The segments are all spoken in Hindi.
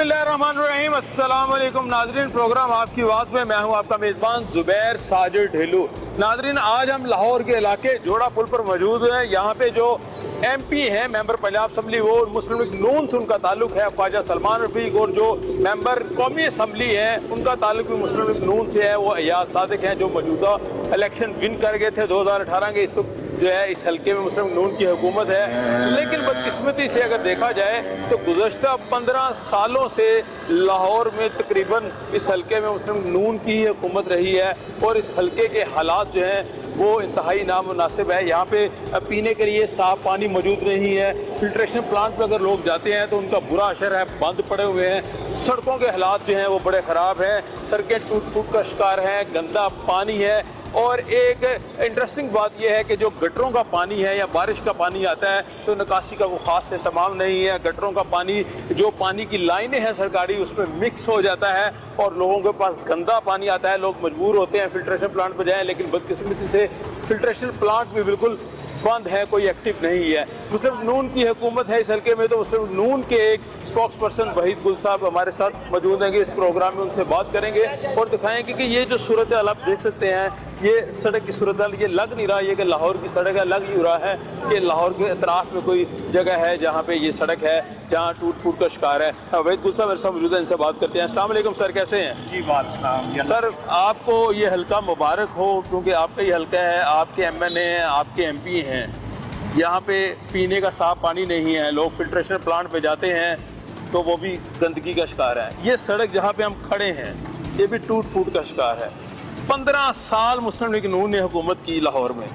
बिस्मिल्लाहिर्रहमानिर्रहीम। अस्सलाम वालेकुम नाजरीन, प्रोग्राम आपकी आवाज़ में मैं हूं आपका मेज़बान ज़ुबैर साजिद ढिल्लू। नाजरीन, आज हम लाहौर के इलाके जोड़ा पुल पर मौजूद हैं। यहाँ पे जो MP हैं, मेंबर पंजाब असम्बली, वो मुस्लिम लीग नून से उनका ताल्लुक है, ख्वाजा सलमान रफीक, और जो मेंबर कौमी असम्बली है उनका ताल्लुक भी मुस्लिम लीग नून से है, वो अयाज सादिक हैं, जो मौजूदा इलेक्शन विन कर गए थे 2018 के। इस वक्त जो है इस हल्के में मुस्लिम नून की हुकूमत है। लेकिन बदकिस्मती से अगर देखा जाए तो गुज़श्ता 15 सालों से लाहौर में तकरीबन इस हल्के में मुस्लिम नून की ही हुकूमत रही है, और इस हल्के के हालात जो हैं वो इंतहाई नामुनासिब है। यहाँ पे पीने के लिए साफ़ पानी मौजूद नहीं है। फिल्ट्रेशन प्लांट पर अगर लोग जाते हैं तो उनका बुरा असर है, बंद पड़े हुए हैं। सड़कों के हालात जो हैं वो बड़े ख़राब हैं, सड़कें टूट फूट का शिकार हैं, गंदा पानी है। और एक इंटरेस्टिंग बात यह है कि जो गटरों का पानी है या बारिश का पानी आता है तो निकासी का कोई ख़ास इंतज़ाम नहीं है। गटरों का पानी, जो पानी की लाइनें हैं सरकारी, उसमें मिक्स हो जाता है और लोगों के पास गंदा पानी आता है। लोग मजबूर होते हैं फिल्ट्रेशन प्लांट पर जाएं, लेकिन बदकिस्मती से फिल्ट्रेशन प्लांट भी बिल्कुल बंद है, कोई एक्टिव नहीं है। मुस्लिम नून की हुकूमत है इस हल्के में, तो मुस्लिम नून के एक स्पोक्स पर्सन वहीद गुल साहब हमारे साथ मौजूद हैं। इस प्रोग्राम में उनसे बात करेंगे और दिखाएंगे कि ये जो सूरत हाल आप देख सकते हैं, ये सड़क की सूरत हाल, ये लग नहीं रहा ये कि लाहौर की सड़क है। लग ही रहा है कि लाहौर के अतराफ में कोई जगह है जहाँ पे ये सड़क है, जहाँ टूट फूट का शिकार है। वहीद गुल साहब मेरे साथ मौजूद है, इनसे बात करते हैं। अस्सलाम वालेकुम सर, कैसे हैं? जी वालेकुम सर, आपको ये हल्का मुबारक हो, क्योंकि आपका ये हल्का है, आपके MNA हैं, आपके MP हैं। यहाँ पे पीने का साफ पानी नहीं है, लोग फिल्ट्रेशन प्लांट पे जाते हैं तो वो भी गंदगी का शिकार है। ये सड़क जहाँ पे हम खड़े हैं ये भी टूट फूट का शिकार है। 15 साल मुस्लिम लीग नून ने हुकूमत की लाहौर में,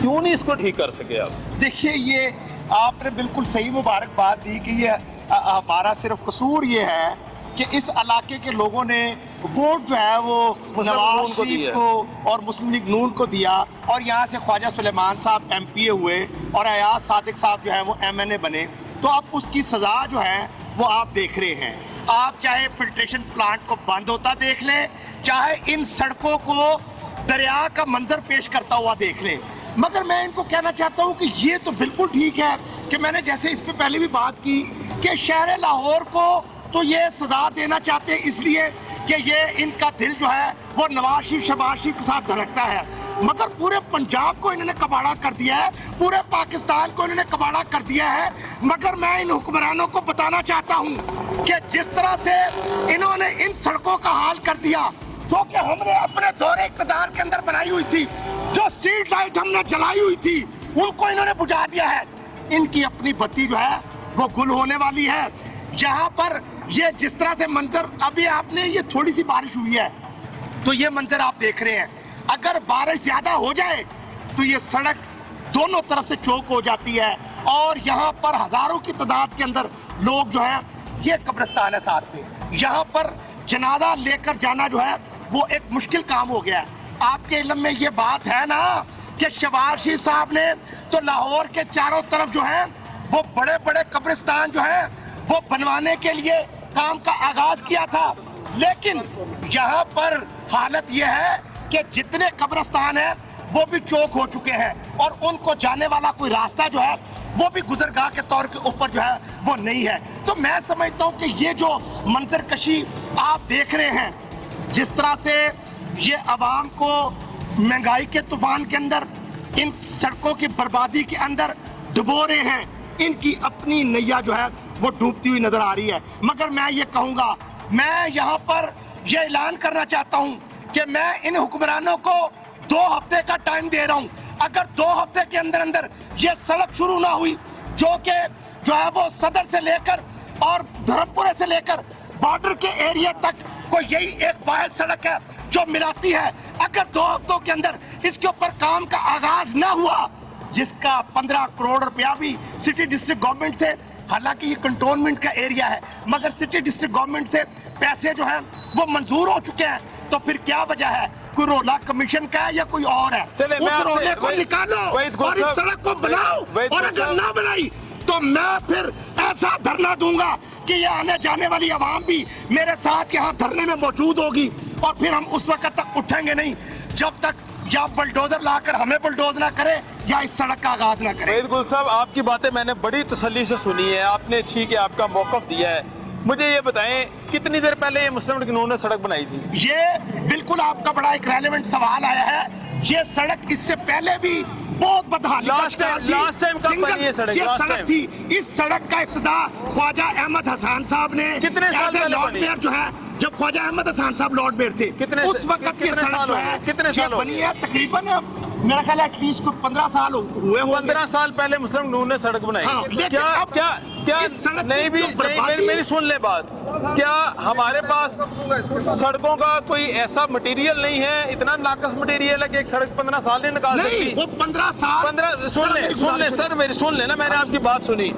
क्यों नहीं इसको ठीक कर सके आप? देखिए, ये आपने बिल्कुल सही मुबारकबाद दी कि ये हमारा सिर्फ कसूर ये है कि इस इलाके के लोगों ने वोट जो है वो नवाज शरीफ को और मुस्लिम लीग नून को दिया, और यहाँ से ख्वाजा सुलेमान साहब MPA हुए और अयाज सादिक साहब जो है वो MNA बने। तो अब उसकी सज़ा जो है वो आप देख रहे हैं। आप चाहे फिल्ट्रेशन प्लांट को बंद होता देख लें, चाहे इन सड़कों को दरिया का मंजर पेश करता हुआ देख लें, मगर मैं इनको कहना चाहता हूँ कि ये तो बिल्कुल ठीक है कि मैंने जैसे इस पे पहले भी बात की कि शहर लाहौर को तो ये सजा देना चाहते हैं इसलिए कि ये इनका दिल जो है वो नवाज शरीफ शहबाज शरीफ के साथ धड़कता है, मगर पूरे पंजाब को इन्होंने कबाड़ा कर दिया है, पूरे पाकिस्तान को इन्होंने कबाड़ा कर दिया है। मगर मैं इन हुक्मरानों को बताना चाहता हूँ कि जिस तरह से इन्होंने इन सड़कों का हाल कर दिया, जो कि हमने अपने दौरे इक़्तिदार के अंदर बनाई हुई थी, जो स्ट्रीट लाइट हमने जलाई हुई थी, उनको इन्होंने बुझा दिया है। इनकी अपनी बत्ती जो है वो गुल होने वाली है। जहाँ पर ये जिस तरह से मंजर, अभी आपने ये थोड़ी सी बारिश हुई है तो ये मंजर आप देख रहे हैं, अगर बारिश ज्यादा हो जाए तो ये सड़क दोनों तरफ से चौक हो जाती है, और यहाँ पर हजारों की तादाद के अंदर लोग जो है, ये कब्रिस्तान है साथ में, यहाँ पर जनाजा लेकर जाना जो है वो एक मुश्किल काम हो गया है। आपके इल्म में ये बात है ना कि शहबाज शरीफ साहब ने तो लाहौर के चारों तरफ जो है वो बड़े बड़े कब्रिस्तान जो है वो बनवाने के लिए काम का आगाज किया था, लेकिन यहाँ पर हालत यह है कि जितने कब्रिस्तान हैं वो भी चौक हो चुके हैं, और उनको जाने वाला कोई रास्ता जो है वो भी गुजरगाह के तौर के ऊपर जो है वो नहीं है। तो मैं समझता हूँ कि ये जो मंजरकशी आप देख रहे हैं, जिस तरह से ये आवाम को महंगाई के तूफान के अंदर, इन सड़कों की बर्बादी के अंदर डुबो रहे हैं, इनकी अपनी नैया जो है वो डूबती हुई नजर आ रही है। मगर मैं ये कहूँगा, मैं यहाँ पर ये ऐलान करना चाहता हूँ कि मैं इन हुक्मरानों को 2 हफ्ते का टाइम दे रहा हूँ। अगर 2 हफ्ते के अंदर अंदर ये सड़क शुरू ना हुई, जो है वो सदर से लेकर और धर्मपुरे से लेकर बॉर्डर के एरिया तक कोई यही एक वाहिद सड़क है जो मिलाती है, अगर 2 हफ्तों के अंदर इसके ऊपर काम का आगाज ना हुआ, जिसका 15 करोड़ रुपया भी सिटी डिस्ट्रिक्ट गवर्नमेंट से, हालांकि ये कंटोनमेंट का एरिया है, मगर सिटी डिस्ट्रिक्ट गवर्नमेंट से पैसे जो हैं वो मंजूर हो चुके हैं, तो फिर क्या वजह है? कोई रोला कमीशन का है या कोई और है? उस रोले को निकालो और इस सड़क को बनाओ, और अगर ना बनाई तो मैं फिर ऐसा धरना दूंगा कि ये आने जाने वाली आवाम भी मेरे साथ यहाँ धरने में मौजूद होगी, और फिर हम उस वक्त तक उठेंगे नहीं जब तक या बुलडोजर लाकर हमें बुलडोज ना करे या इस सड़क का आगाज ना करे। वहीद गुल साहब, आपकी बातें मैंने बड़ी तसल्ली से सुनी है, आपने ठीक है आपका मौक़िफ़ दिया है, मुझे ये बताएं कितनी देर पहले ये मुस्लिम लीग नून ने सड़क बनाई थी? ये बिल्कुल आपका बड़ा एक रेलेवेंट सवाल आया है। ये सड़क इससे पहले भी बहुत बदहाली का शिकार थी। लास्ट टाइम कब बनी ये सड़क? ये सड़क थी। इस सड़क का इफ्तिताह ख्वाजा अहमद हसन साहब ने कितने साल पहले लॉर्ड बनी? मेयर जो है, जब ख्वाजा अहमद हसन साहब लॉर्ड मेयर थे, उस वक्त ये सड़क जो है कितने साल बनी है। तकरीबन मेरा ख्याल है एटलीस्ट 15 साल हुए होंगे। 15 साल पहले मुस्लिम लीग नून ने सड़क बनाई। हाँ, लेकिन क्या अब क्या क्या इस सड़क की नहीं भी जो नहीं, बर्बादी- मेरी सुन ले बात। क्या हमारे पास सड़कों का कोई ऐसा मटेरियल नहीं है, इतना नाकस मटेरियल है कि एक सड़क 15 साल नहीं निकाल नहीं, सकती? वो 15 साल 15 सुन ले सर, मेरी सुन लेना, मैंने आपकी बात सुनी।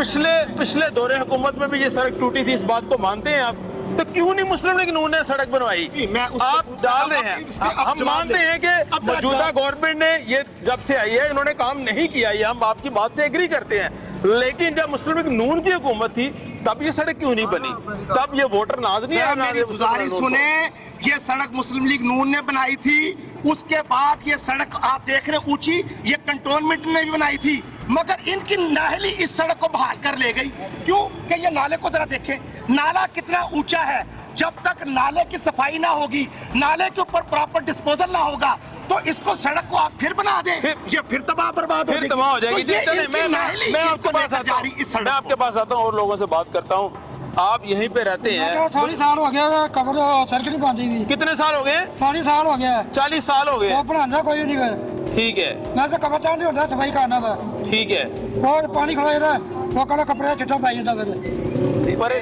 पिछले दौरे हुकूमत में भी ये सड़क टूटी थी, इस बात को मानते हैं आप? तो क्यों नहीं मुस्लिम लीग नून ने सड़क बनवाई? मैं उस आप पे- डाल अब- रहे अब हैं, इस पे आप हम जवाब मानते दें। हैं कि अब जरा मौजूदा जवाब- गवर्नमेंट ने ये जब से आई है इन्होंने काम नहीं किया, ये हम आपकी बात से एग्री करते हैं। लेकिन जब मुस्लिम लीग नून की हुकूमत थी तब ये सड़क क्यों नहीं बनी? तब ये वोटर नाज नहीं जरा आया। मेरी गुजारिश सुने, ये सड़क मुस्लिम लीग नून ने बनाई थी। उसके बाद ये सड़क आप देख रहे हैं ऊंची, ये कंटोनमेंट ने भी बनाई थी, मगर इनकी नाहली इस सड़क को बहाल कर ले गई। क्यों? कि ये नाले को जरा देखें, नाला कितना ऊंचा है। जब तक नाले की सफाई ना होगी, नाले के ऊपर प्रॉपर डिस्पोजल ना होगा, तो इसको सड़क को आप फिर बना दें, ये फिर तबाह बर्बाद हो फिर तबाह हो जाएगी। तो ये चले, इनकी नाहली मैं इनको आपके पास लेकर आता जा हूँ, रही इस सड़क मैं आपके पास आता हूँ और लोगों से बात करता हूँ। आप यहीं पे रहते हैं? 40 साल हो गया कबर सड़क नहीं बन रही थी। कितने साल हो गए? 40 साल हो गया 40 साल हो गए। वो बनाना कोई नहीं गया। ठीक है, मैं तो कबर चाह नहीं होता, सफाई करना था ठीक है। और पानी खड़ा रहा वो कल कपड़े चिट्टा पाई जाता फिर। पर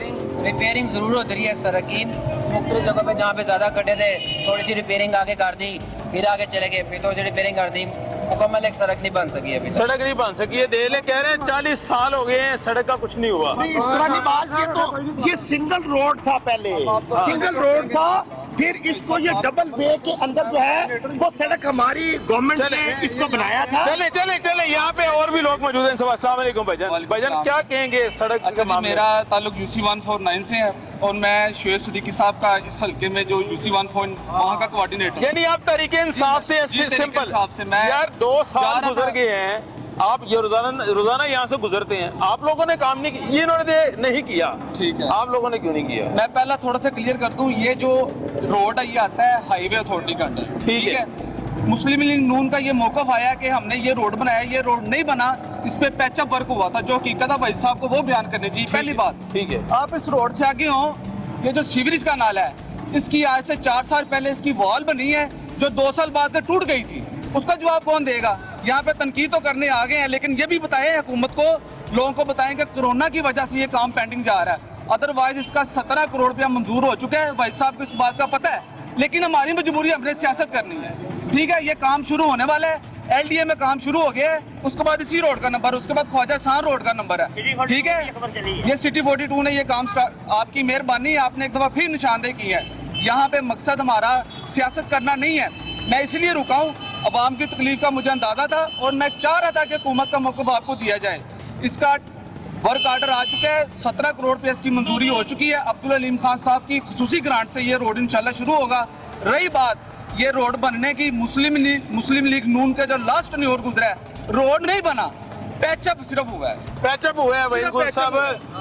रिपेयरिंग जरूर होती रही है सड़क की। मुख्तलिफ जगह पे जहाँ पे ज़्यादा गड्ढे थे थोड़ी सी रिपेयरिंग आगे कर दी, फिर आगे चले गए, फिर थोड़ी सी रिपेयरिंग कर दी, मुकम्मल एक सड़क नहीं बन सकी अभी तक। सड़क नहीं बन सकी है। देले कह रहे हैं 40 साल हो गए हैं, सड़क का कुछ नहीं हुआ। नहीं, इस तरह की बात, ये तो ये सिंगल रोड था पहले, सिंगल रोड था, फिर इसको ये डबल वे के अंदर जो है वो सड़क हमारी गवर्नमेंट ने इसको बनाया था। चले चले चले, यहाँ पे और भी लोग मौजूद हैं। अस्सलाम वालेकुम भाईजान। भाईजान क्या कहेंगे सड़क अच्छा के जी, मामले में? मेरा ताल्लुक UC 149 से है और मैं शुएब सिद्दीकी साहब का इस हल्के में जो UC 14 वहाँ का कोऑर्डिनेटर। यानी आप तरीके इंसाफ से जी, तरीके सिंपल इंसाफ से मैं यार 2 जा साल रहा गुजर था। गए हैं, आप ये रोजाना यहाँ से गुजरते हैं, आप लोगों ने काम नहीं किया, ये इन्होंने नहीं किया। ठीक है। आप लोगों ने क्यों नहीं किया? मैं पहला थोड़ा सा क्लियर कर दूं, ये जो रोड है ये आता है हाईवे अथॉरिटी का अंडर। ठीक है। मुस्लिम लीग नून का ये मौकफ आया कि हमने ये रोड बनाया, ये रोड नहीं बना, इस पे पैचअप वर्क हुआ था, जो हकीकत है भाई साहब को वो बयान करनी चाहिए। पहली बात, ठीक है। आप इस रोड से आगे हो, ये जो सीवरेज का नाला है, इसकी आज से 4 साल पहले इसकी वॉल बनी है जो 2 साल बाद से टूट गई थी। उसका जवाब कौन देगा? यहाँ पे तनकीद तो करने आ गए हैं, लेकिन ये भी बताएं हुकूमत को, लोगों को बताएं कि कोरोना की वजह से ये काम पेंडिंग जा रहा है। अदरवाइज इसका 17 करोड़ रुपया मंजूर हो चुका है, भाई साहब को इस बात का पता है, लेकिन हमारी मजबूरी, हमने सियासत करनी है। ठीक है, ये काम शुरू होने वाला है, LDA में काम शुरू हो गया है, उसके बाद इसी रोड का नंबर, उसके बाद ख्वाजा शान रोड का नंबर है। ठीक है, ये सिटी 42 ने ये काम आपकी मेहरबानी, आपने एक दफा फिर निशानदेही की है। यहाँ पे मकसद हमारा सियासत करना नहीं है, मैं इसलिए रुका हूँ, अवाम की तकलीफ का मुझे अंदाजा था और मैं चाह रहा था कि हुकूमत का मौक़िफ़ आपको दिया जाए। इसका वर्क आर्डर आ चुका है, 17 करोड़ रुपये इसकी मंजूरी हो चुकी है। अब्दुल अलीम खान साहब की खुसूसी ग्रांट से ये रोड इंशाल्लाह शुरू होगा। रही बात ये रोड बनने की, मुस्लिम लीग नून का जो लास्ट न्योर गुजरा है, रोड नहीं बना, पैचअप सिर्फ हुआ है। पैचअप हुआ है भाई गुल साहब,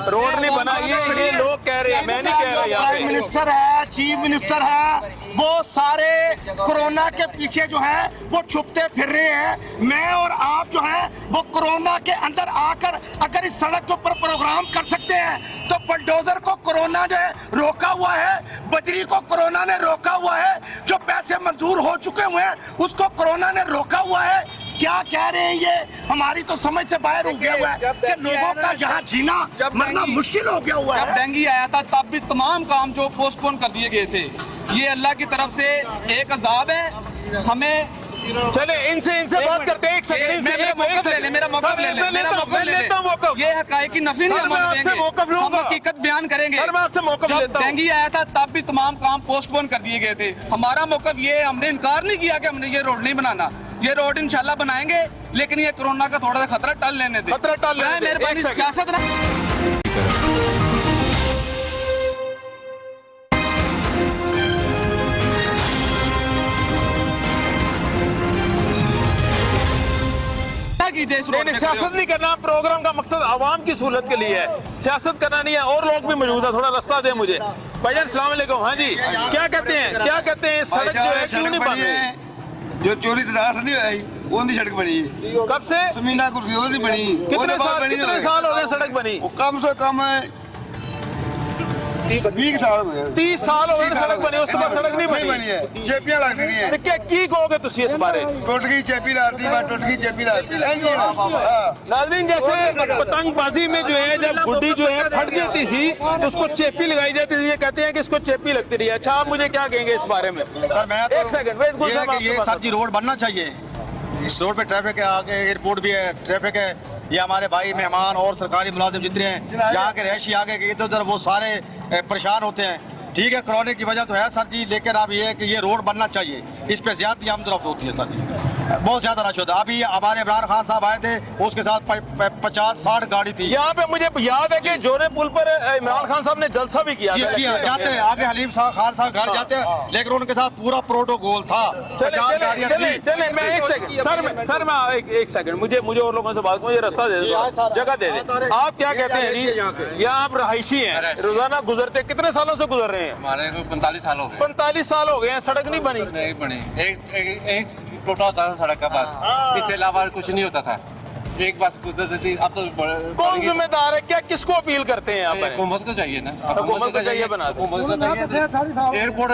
रोड नहीं बना, ये लोग कह रहे हैं, मैं नहीं कह रहा। यहाँ प्राइम पे मिनिस्टर है, चीफ मिनिस्टर है, वो सारे कोरोना के पीछे जो है वो छुपते फिर रहे हैं। मैं और आप जो है वो कोरोना के अंदर आकर अगर इस सड़क के ऊपर प्रोग्राम कर सकते हैं, तो बुलडोजर को कोरोना ने रोका हुआ है, बजरी को कोरोना ने रोका हुआ है, जो पैसे मंजूर हो चुके हुए हैं उसको कोरोना ने रोका हुआ है। क्या कह रहे हैं ये हमारी तो समझ से बाहर हो गया हुआ है कि लोगों का यहाँ जीना मरना मुश्किल हो गया हुआ जब है। डेंगू आया था तब भी तमाम काम जो पोस्टपोन कर दिए गए थे। ये अल्लाह की तरफ से एक अजाब है। हमें चले इनसे बात करते हैं। एक सेकंड, मेरा मौक़िफ़ ले ले, मेरा मौक़िफ़ ले ले, मेरा मौक़िफ़ ले ले। ये हक़ाइक़ की नफ़ी नहीं हम देंगे, हम हकीकत बयान करेंगे। सर मैं आपसे मौक़िफ़ जब लेता हूँ। डेंगू आया था तब भी तमाम काम पोस्टपोन कर दिए गए थे। हमारा मौक़िफ़ ये, हमने इनकार नहीं किया कि हमने ये रोड नहीं बनाना, ये रोड इंशाल्लाह बनाएंगे, लेकिन ये कोरोना का थोड़ा सा खतरा टल लेने दे। खतरा टल लेने दे। मेहरबानी एक सेकंड। सियासत ना कीजिए इस उस रोड नहीं, पे सियासत नहीं करना, प्रोग्राम का मकसद आवाम की सहूलत के लिए है, सियासत करना नहीं है। और लोग भी मौजूद है, थोड़ा रास्ता दे मुझे। भाईजान अस्सलाम वालेकुम। हाँ जी, क्या कहते हैं, क्या कहते हैं, सड़क जो है क्यों नहीं बन रही? जो 40 नहीं आई वो नहीं सड़क बनी, कब से, जमीना कुछ नहीं बनी, कितने साल हो गए सड़क बनी? कम से कम 20 साल हो गए, 30 साल हो गए सड़क बनी, उसके बाद सड़क नहीं बनी है। चेपियां लग रही है, तो क्या की कहोगे तुसी इस बारे? टूट गई चेपी लाती, टूट गई चेपी लाती। नाज़रीन, जैसे पतंगबाजी में जो है जब गुड्डी जो है फट जाती थी तो उसको चेपी लगाई जाती थी, ये कहते हैं कि इसको चेपी लगती रही है। अच्छा, आप मुझे क्या कहेंगे इस बारे में? सर मैं तो एक सेकंड वेट, ये है कि ये सर जी रोड बनना चाहिए। इस रोड पे ट्रैफिक है, आगे एयरपोर्ट भी है, ट्रैफिक है। ये हमारे भाई मेहमान और सरकारी मुलाजिम जितने हैं यहाँ के रहशी आगे के इधर उधर वो सारे परेशान होते हैं। ठीक है, कोरोना की वजह तो है सर जी, लेकिन अब ये है कि ये रोड बनना चाहिए। इस पे ज्यादा आमदरफ्त होती है सर जी, बहुत ज्यादा रश होता है। अभी हमारे इमरान खान साहब आए थे, उसके साथ 50-60 गाड़ी थी। यहाँ पे मुझे याद है कि जोरे पुल पर इमरान खान साहब ने जलसा भी किया था। जाते हैं आगे हलीम साहब खान साहब घर जाते हैं, लेकिन उनके साथ पूरा प्रोटोकॉल था। 50 गाड़ियां थी। चले मैं एक सेकंड सर मैं एक सेकंड, मुझे और लोगों से बात, मुझे रास्ता दे दो, जगह दे दे। आप क्या कहते हैं जी, यहाँ आप रहायशी हैं, रोजाना गुजरते, कितने सालों से गुजर रहे हैं? हमारे को 45 साल हो गए। 45 साल हो गए हैं, सड़क नहीं बनी? नहीं बनी, एक टोटा होता था सड़क का बस, इससे अलावा कुछ नहीं होता था। एक बस गुजरती थी, अब तो कौन जिम्मेदार है, क्या किसको अपील करते हैं आप? हुकूमत को चाहिए ना, हुकूमत को चाहिए बना दो। एयरपोर्ट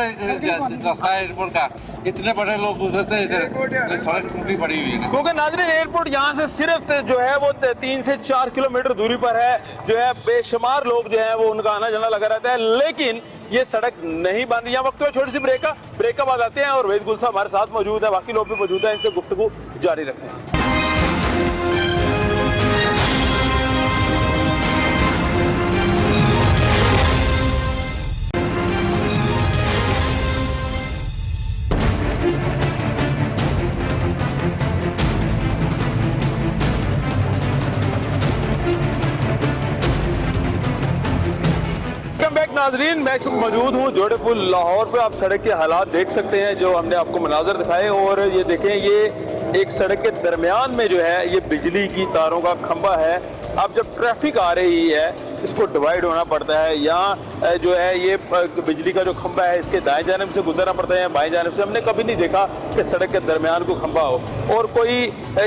रास्ता है एयरपोर्ट का, इतने बड़े लोग गुजरते हैं इधर, सड़क टूटी पड़ी हुई है। क्योंकि नाज़रीन एयरपोर्ट यहाँ से सिर्फ जो है वो 3 से 4 किलोमीटर दूरी पर है, जो है बेशुमार लोग जो है वो उनका आना जाना लगा रहता है, लेकिन ये सड़क नहीं बन रही। यहाँ वक्त में छोटी सी ब्रेक का बाद आते हैं और वेद गुल साहब हमारे साथ मौजूद है, बाकी लोग भी मौजूद है, इनसे गुफ्तगू जारी रखते हैं। नाजरीन, मैं इस वक्त मौजूद हूँ जोड़े पुल लाहौर पे। आप सड़क के हालात देख सकते हैं जो हमने आपको मनाजर दिखाए, और ये देखें, ये एक सड़क के दरमियान में जो है ये बिजली की तारों का खंभा है। अब जब ट्रैफिक आ रही है इसको डिवाइड होना पड़ता है, यहाँ जो है ये बिजली का जो खंभा है इसके दाएं जानिब से गुजरना पड़ता है, बाएं जानिब से। हमने कभी नहीं देखा कि सड़क के दरमियान को खंभा हो, और कोई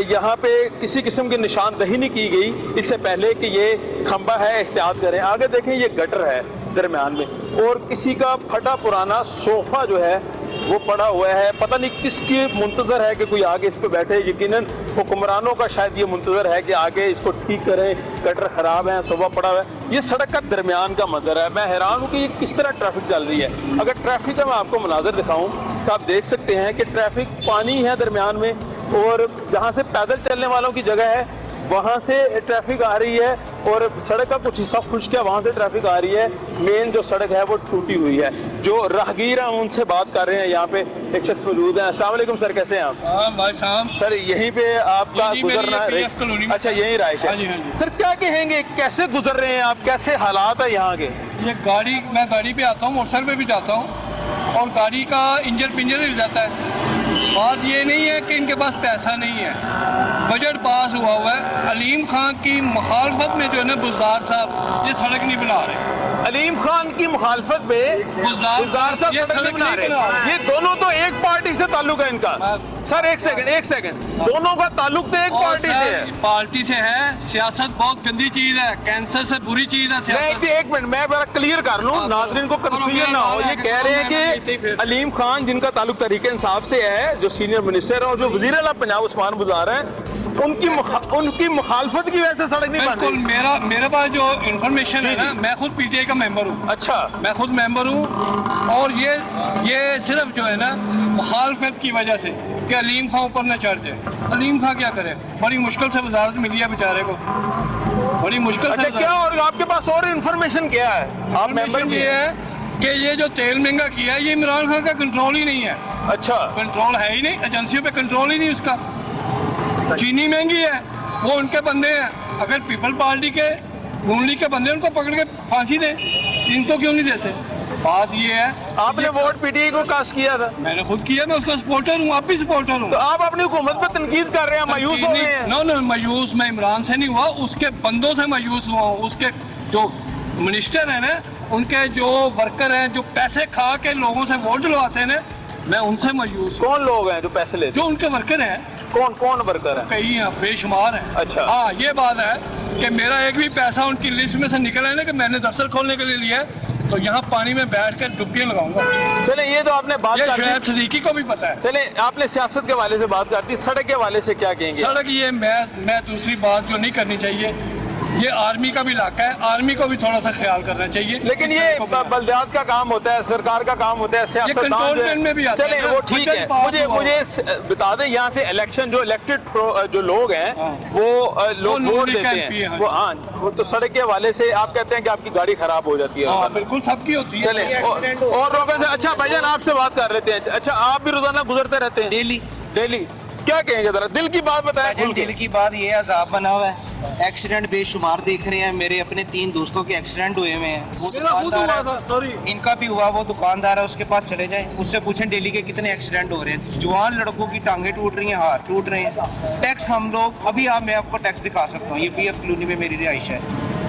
यहाँ पे किसी किस्म की निशानदही नहीं की गई इससे पहले कि ये खंभा है, एहतियात करें। आगे देखें, ये गटर है दरमियान में, और किसी का फटा पुराना सोफा जो है वो पड़ा हुआ है, पता नहीं किसकी मुंतजर है कि कोई आगे इस पे बैठे। यकीनन हुक्मरानों का शायद ये मुंतजर है कि आगे इसको ठीक करें, गटर खराब है, सोफा पड़ा हुआ है। ये सड़क का दरमियान का मंजर है। मैं हैरान हूँ कि ये किस तरह ट्रैफिक चल रही है। अगर ट्रैफिक का मैं आपको मनाजर दिखाऊँ तो आप देख सकते हैं कि ट्रैफिक पानी है दरमियान में, और जहाँ से पैदल चलने वालों की जगह है वहाँ से ट्रैफिक आ रही है, और सड़क का कुछ हिस्सा खुश्क है, वहाँ से ट्रैफिक आ रही है। मेन जो सड़क है वो टूटी हुई है। जो राहगीर हैं उनसे बात कर रहे हैं, यहाँ पे एक शख्स मौजूद है। अस्सलाम वालेकुम सर, कैसे हैं आप? भाई साहब, सर यहीं पे आपका गुजरना है? अच्छा, यहीं राइश है। हाँ जी। सर क्या कहेंगे, कैसे गुजर रहे हैं आप, कैसे हालात है यहाँ के? ये मैं गाड़ी पे आता हूँ, मोटरसाइकिल पे भी जाता हूँ, और गाड़ी का इंजन पिंजर हिल जाता है। बात ये नहीं है कि इनके पास पैसा नहीं है, बजट पास हुआ हुआ है। अलीम खान की मुखालफत में जो है ना बुज़दार साहब ये सड़क नहीं बना रहे। अलीम खान की मुखालफत में बुज़दार साहब ये सड़क नहीं बना रहे। ये दोनों तो एक पार्टी से ताल्लुक है इनका। सर एक सेकंड, दोनों का ताल्लुक तो एक पार्टी से है। पार्टी से है। सियासत बहुत गंदी चीज है, कैंसर से बुरी चीज है सियासत। एक मिनट मैं बड़ा क्लियर कर लूं, नाज़रीन को कंफ्यूजन ना हो। ये कह रहे हैं कि अलीम खान जिनका ताल्लुक तहरीक इंसाफ से है, जो सीनियर मिनिस्टर और जो वज़ीर आला पंजाब उस्मान बुज़दार हैं, उनकी मुखालफत की वजह से सड़क नहीं बन रही। मेरे पास जो इन्फॉर्मेशन है ना, मैं खुद पीटीआई का मेंबर हूँ। अच्छा, मैं खुद मेंबर हूँ, और ये सिर्फ जो है ना मुखालफत की वजह से कि अलीम खां ऊपर न चढ़ जाए। अलीम खां क्या करे, बड़ी मुश्किल से वजारत मिली है बेचारे को, बड़ी मुश्किल से। क्या और आपके पास और इन्फॉर्मेशन क्या है? आप मेंबर भी ये है कि ये जो तेल महंगा किया है, ये इमरान खान का कंट्रोल ही नहीं है। अच्छा, कंट्रोल है ही नहीं, एजेंसियों पे कंट्रोल ही नहीं उसका। चीनी महंगी है, वो उनके बंदे हैं। अगर पीपल पार्टी के नून लीग के बंदे उनको पकड़ के फांसी दें, इनको क्यों नहीं देते? बात ये है, आपने वोट पीटीआई को कास्ट किया था, मैंने खुद किया, मैं उसका सपोर्टर हूँ, आप भी सपोर्टर हूँ। तो आप अपनी हुकूमत पर तनकीद कर रहे हैं, मायूस हो रहे हैं। नो, मायूस मैं इमरान से नहीं हुआ, उसके बंदों से मायूस हुआ हूँ। उसके जो मिनिस्टर हैं ना, उनके जो वर्कर हैं, जो पैसे खा के लोगों से वोट दिलवाते हैं ना, मैं उनसे मायूस हूँ। कौन लोग हैं जो पैसे लेते जो उनके वर्कर हैं, हैं? कौन वर्कर है? कई हैं, बेशुमार हैं। अच्छा। हाँ, ये बात है कि मेरा एक भी पैसा उनकी लिस्ट में से निकला है ना कि मैंने दफ्तर खोलने के लिए लिया है, तो यहाँ पानी में बैठ कर डुबकियाँ लगाऊंगा। चले, ये तो आपने बात ये कर शुएब दी। सिद्दीकी को भी पता है। चले, आपने सियासत के हवाले से बात कर दी, सड़क के हवाले से क्या कहेंगे? सड़क ये मैं दूसरी बात जो नहीं करनी चाहिए, ये आर्मी का भी इलाका है, आर्मी को भी थोड़ा सा ख्याल करना चाहिए। लेकिन ये बल्दियात का काम होता है, सरकार का काम होता है, सियासतदान जो है- कंटोनमेंट में भी आता है। चले, वो ठीक है। मुझे बता दें, यहाँ से इलेक्शन जो इलेक्टेड जो लोग हैं, वो लोग वो वोट नूरी का देते MP हैं। है। वो तो सड़क के हवाले से आप कहते हैं कि आपकी गाड़ी खराब हो जाती है। हाँ, बिल्कुल सबकी होती है। चले, और लोगों से, अच्छा भाईजान आपसे बात कर लेते हैं। अच्छा, आप भी रोजाना गुजरते रहते हैं? डेली क्या कहेंगे, जरा दिल की बात बताएं। खुल के। दिल की बात ये अजाब बना हुआ है, एक्सीडेंट बेशुमार देख रहे हैं। मेरे अपने 3 दोस्तों के एक्सीडेंट हुए हुए हैं। वो दुकानदार है, इनका भी हुआ, वो दुकानदार है, उसके पास चले जाएं, उससे पूछें डेली के कितने एक्सीडेंट हो रहे हैं। जवान लड़कों की टांगे टूट रही हैं, हाथ टूट रहे हैं। टैक्स हम लोग अभी मैं आपको टैक्स दिखा सकता हूँ, ये PF कॉलोनी में मेरी रिहाइश है।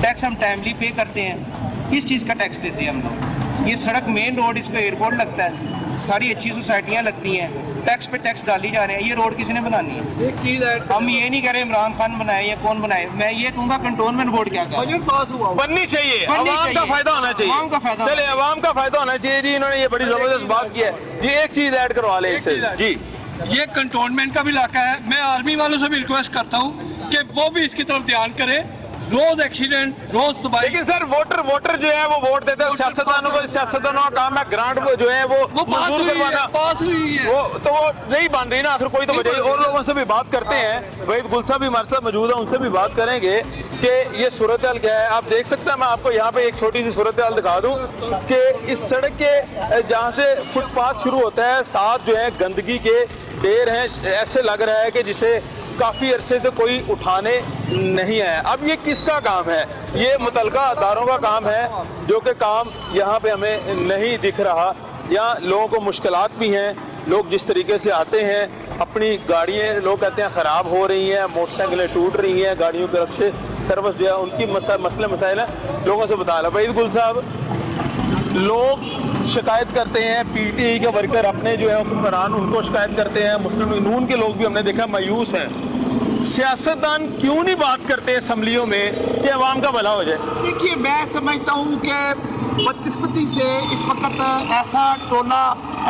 टैक्स हम टाइमली पे करते हैं। किस चीज़ का टैक्स देते हैं हम लोग? ये सड़क मेन रोड, इसको एयरपोर्ट लगता है, सारी अच्छी सोसाइटियाँ लगती हैं, टैक्स पे टैक्स डाली जा रहे हैं। ये रोड किसने बनानी है? एक चीज है, हम ये नहीं कह रहे इमरान खान बनाए या कौन बनाए, मैं ये कहूँगा कंटोनमेंट बोर्ड क्या कर बजट पास हुआ। बननी चाहिए, बननी अवाम का चाहिए। फायदा होना चाहिए। अवाम का फायदा चले, अवाम का फायदा होना चाहिए जी। इन्होंने ये बड़ी जबरदस्त बात की है जी। एक चीज ऐड करवा ले इससे जी। ये कंटोनमेंट का भी इलाका है। मैं आर्मी वालों से भी रिक्वेस्ट करता हूँ कि वो भी इसकी तरफ ध्यान करें। रोज एक्सीडेंट, रोज तबाही। लेकिन सर, वोटर जो है वो वोट देते हैं सियासतदानों को। सियासतदानों का काम है ग्रांट जो है वो मंजूर करवाना। पास हुई है। वो तो वो नहीं बन रही ना, आखिर कोई तो वजह। और लोगों से भी बात करते हैं, वहीद गुल साहब भी हमारे साथ मौजूद है, उनसे भी बात करेंगे कि ये सूरत हाल क्या है। आप देख सकते हैं, मैं आपको यहाँ पे एक छोटी सी सूरत हाल दिखा दूं कि इस सड़क के जहाँ से फुटपाथ शुरू होता है, साथ जो है गंदगी के ढेर हैं। ऐसे लग रहा है कि जिसे काफ़ी अरसे से कोई उठाने नहीं आया। अब ये किसका काम है? ये मुतलका अदारों का काम है, जो कि काम यहाँ पे हमें नहीं दिख रहा। यहाँ लोगों को मुश्किलात भी हैं। लोग जिस तरीके से आते हैं, अपनी गाड़ियाँ लोग कहते हैं ख़राब हो रही हैं, मोटरसाइकिलें टूट रही हैं, गाड़ियों के रक्शे सर्विस जो है उनकी मसले मसाइल हैं, लोगों से बता रहा। वहीद गुल साहब, लोग शिकायत करते हैं, PTI के वर्कर अपने जो है हुक्मरान उनको शिकायत करते हैं, मुस्लिम नून के लोग भी हमने देखा मायूस हैं। सियासतदान क्यों नहीं बात करते असम्बलियों में कि अवाम का भला हो जाए? देखिए, मैं समझता हूँ कि बदकिस्मती से इस वक्त ऐसा टोला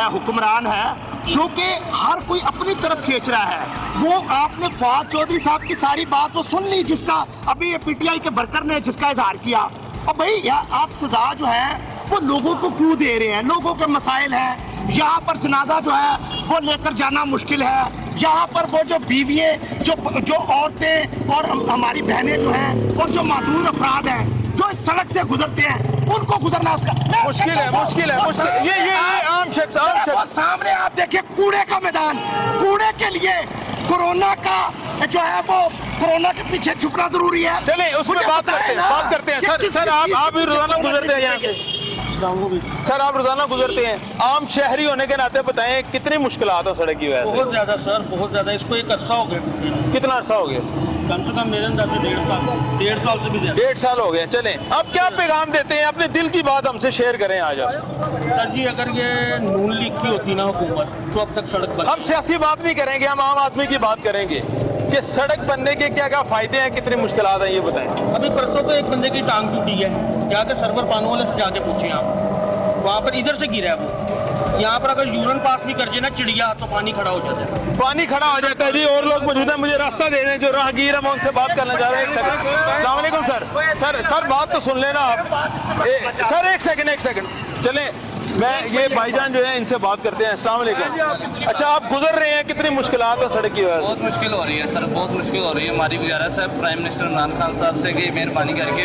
हुक्मरान है जो कि हर कोई अपनी तरफ खींच रहा है। वो आपने फवाद चौधरी साहब की सारी बात वो सुन ली, जिसका अभी PTI के वर्कर ने जिसका इजहार किया। अब भाई आप सजा जो है वो लोगों को क्यों दे रहे हैं? लोगों के मसाइल हैं। यहाँ पर जनाजा जो है वो लेकर जाना मुश्किल है। यहाँ पर वो जो बीवियाँ, जो औरतें और हमारी बहनें जो हैं और जो माजूर अफराद हैं जो इस सड़क से गुजरते हैं, उनको गुजरना मुश्किल है। ये आम शख्स वो सामने आप देखिए कूड़े का मैदान, कूड़े के लिए कोरोना का जो है वो कोरोना के पीछे छुपना जरूरी है। चले, उसमें बात करते हैं। सर आप भी रोजाना गुजरते हैं यहाँ से? सर, आप रोजाना गुजरते हैं, आम शहरी होने के नाते बताएं कितनी मुश्किलात है सड़क की वजह से? बहुत ज्यादा सर, बहुत ज्यादा। इसको एक अरसा हो गया। कितना अरसा हो गया? कम से कम मेरे अंदाज से 1.5 साल से भी ज्यादा। 1.5 साल हो गए। चलें, अब क्या पैगाम देते हैं? अपने दिल की बात हमसे शेयर करें आज आप। सर जी, अगर ये नून लीग की होती ना हुकूमत, तो अब तक सड़क बन। हम सियासी बात नहीं करेंगे, हम आम आदमी की बात करेंगे कि सड़क बनने के क्या क्या फायदे हैं, कितनी मुश्किलात हैं, ये बताएं। अभी परसों तो एक बंदे की टांग टूटी है, जाकर सर्वर पानों वाले से जाके पूछे आप, वहाँ पर इधर से गिरा है वो। यहाँ पर अगर यूरन पास भी कर जाए ना चिड़िया, तो पानी खड़ा हो जाता है। पानी खड़ा हो जाता है जी। और लोग मौजूद हैं, मुझे रास्ता दे रहे हैं, जो राहगीर है, मैं उनसे बात करना चाह रहा हूँ। अस्सलाम वालेकुम सर, बात तो सुन लेना आप। सर एक सेकंड चलें, मैं ये भाईजान जो है इनसे बात करते हैं। अस्सलाम वालेकुम। अच्छा, आप गुजर रहे हैं, कितनी मुश्किलात है सड़क की वजह से? बहुत मुश्किल हो रही है सर, बहुत मुश्किल हो रही है। हमारी गुजारिश है प्राइम मिनिस्टर इमरान खान साहब से कि मेहरबानी करके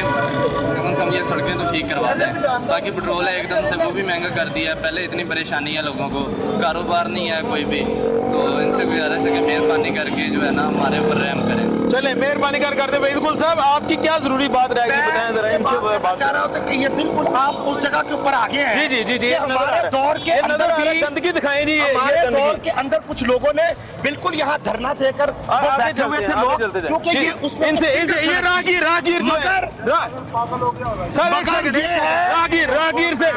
हम ये सड़कें तो ठीक करवा दें। बाकी पेट्रोल है एकदम से वो भी महंगा कर दिया है। पहले इतनी परेशानी है लोगों को, कारोबार नहीं है कोई भी, तो इनसे गुजारिश है कि मेहरबानी करके जो है ना हमारे ऊपर रहम करें। चले, मेहरबानी करते बिल्कुल साहब, आपकी क्या जरूरी बात रहेगी बताएं जरा, इनसे बात चाह रहा होता कि ये बिल्कुल आप उस जगह के ऊपर आगे हैं जी, जी, जी, कि ये नजर आ रहा हमारे है। दौर के ये नजर अंदर आ रहा है, भी गंदगी दिखाएं जी, ये हमारे गंदगी। दौर के अंदर कुछ लोगों ने बिल्कुल यहाँ धरना देकर वो आगे बैठे हुए चलते थे हैं, आगे लोग, चलते जाएं। क्योंकि जी, ये उसमें इनसे ये राहगीर जो है, मगर सर एक मगर सेकंड, ये है- राहगीर से